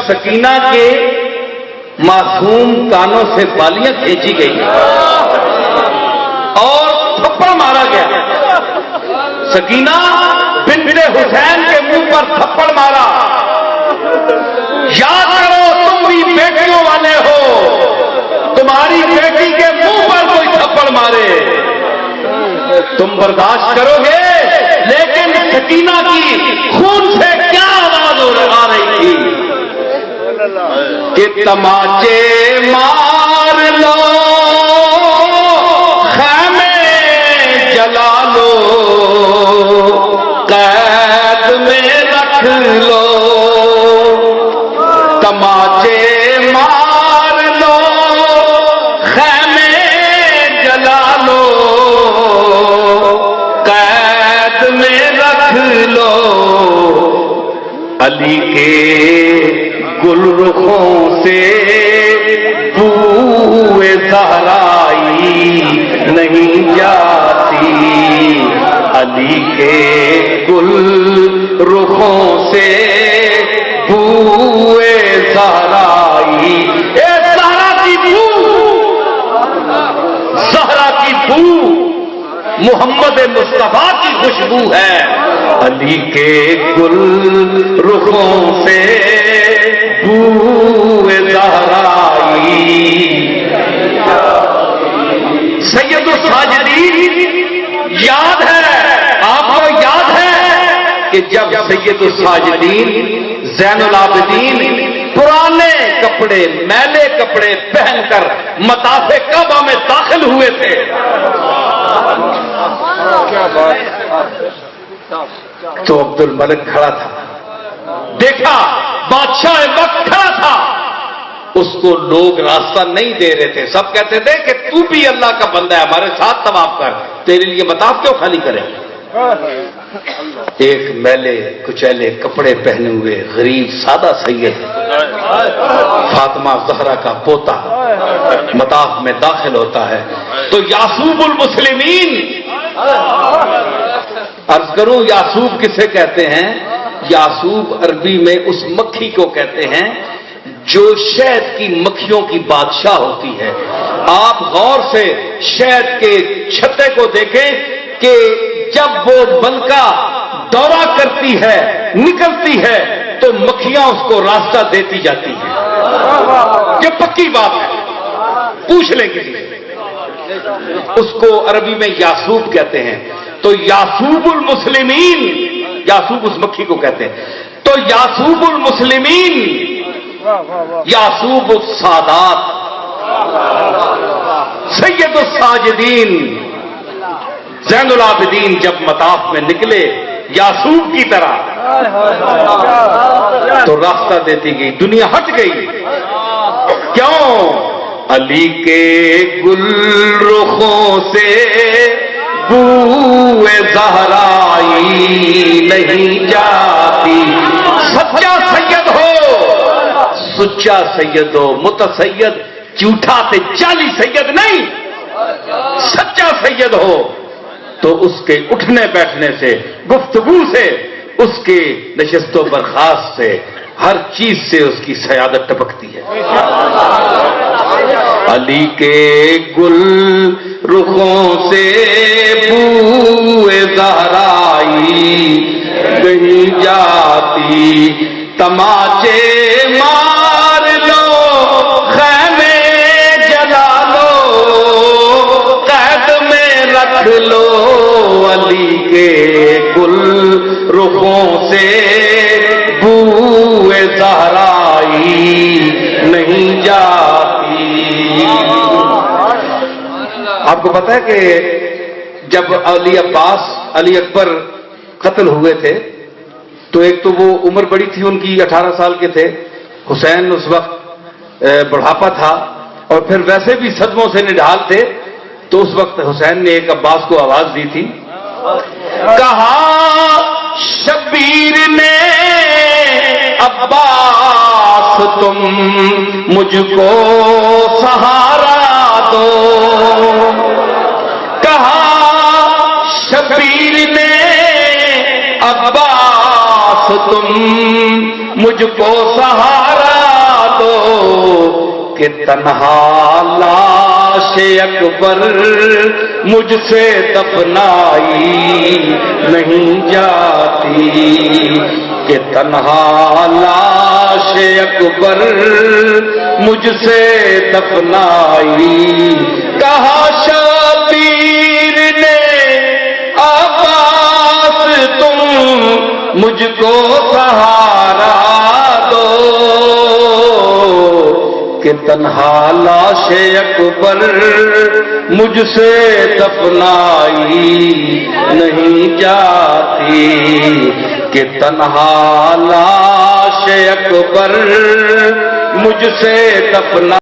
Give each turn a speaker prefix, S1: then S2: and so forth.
S1: سکینہ کے معصوم کانوں سے بالیاں کھینچی گئی اور تھپڑ مارا گیا، سکینہ بنت حسین کے منہ پر تھپڑ مارا. یاد کرو تم بھی بیٹیوں والے ہو، تمہاری بیٹی کے منہ پر کوئی تھپڑ مارے تم برداشت کرو گے؟ لیکن سکینہ کی خون سے کیا آواز آ رہی تھی کہ تماچے مار لو، خیمے جلا لو، قید میں رکھ لو. تماچے مار لو، خیمے جلا لو، قید میں رکھ لو. علی کے گل رخوں سے بوئے زہرائی نہیں جاتی، علی کے گل رخوں سے بوئے زہرائی. اے زہرا کی بو، زہرا کی بو محمد مصطفیٰ کی خوشبو ہے. علی کے گل رخوں سے بوئے زہرائی. سید الساجدین یاد ہے آپ کو، یاد ہے کہ جب سید الساجدین زین العابدین پرانے کپڑے، میلے کپڑے پہن کر مطاف کعبہ میں داخل ہوئے تھے، تو عبد الملک کھڑا تھا، دیکھا بادشاہ وقت کھڑا تھا، اس کو لوگ راستہ نہیں دے رہے تھے. سب کہتے تھے کہ تو بھی اللہ کا بندہ ہے، ہمارے ساتھ طواف کر، تیرے لیے مطاف کیوں خالی کریں. ایک میلے کچیلے کپڑے پہنے ہوئے غریب سادہ سید فاطمہ زہرا کا پوتا مطاف میں داخل ہوتا ہے تو یعصوب المسلمین، عرض کروں یعصوب کسے کہتے ہیں؟ یعصوب عربی میں اس مکھی کو کہتے ہیں جو شہد کی مکھیوں کی بادشاہ ہوتی ہے. آپ غور سے شہد کے چھتے کو دیکھیں کہ جب وہ ملکہ دورہ کرتی ہے، نکلتی ہے، تو مکھیاں اس کو راستہ دیتی جاتی ہیں. یہ پکی بات ہے، پوچھ لیں کسی سے. اس کو عربی میں یعصوب کہتے ہیں. تو یعصوب المسلمین، یعصوب اس مکھی کو کہتے ہیں. تو یعصوب المسلمین، یعصوب السادات، سید الساجدین زین العابدین جب مطاف میں نکلے یعصوب کی طرح تو راستہ دیتی گئی، دنیا ہٹ گئی. کیوں؟ علی کے گل رخوں سے بوئے زہرائی نہیں جاتی. سچا سید ہو، سچا سید ہو، متسید جھوٹا تے جعلی سید نہیں، سچا سید ہو تو اس کے اٹھنے بیٹھنے سے، گفتگو سے، اس کے نشست و برخاست سے، ہر چیز سے اس کی سیادت ٹپکتی ہے. علی کے گل رخوں سے بوئے زہرائی نہیں جاتی. تماچے مار لو، خیمے جلا لو، قید میں رکھ لو. علی کے گل رخوں سے بوئے زہرائی نہیں جاتی. آپ کو پتا ہے کہ جب علی عباس، علی اکبر قتل ہوئے تھے تو ایک تو وہ عمر بڑی تھی ان کی، 18 سال کے تھے. حسین اس وقت بڑھاپا تھا اور پھر ویسے بھی صدموں سے نڈھال تھے. تو اس وقت حسین نے ایک عباس کو آواز دی تھی، کہا شبیر نے عباس تم مجھ کو سہارا دو. کہا شبیر نے عباس تم مجھ کو سہارا دو کہ تنہا لاش اکبر مجھ سے دفنائی نہیں جاتی، کہ تنہا لاش اکبر مجھ سے دفنائی۔ کہا شبیر نے عباس تم مجھ کو سہارا دو، کہ تنہا لاش اکبر مجھ سے دفنائی نہیں جاتی، کہ تنہا لاش اکبر مجھ سے دفنائی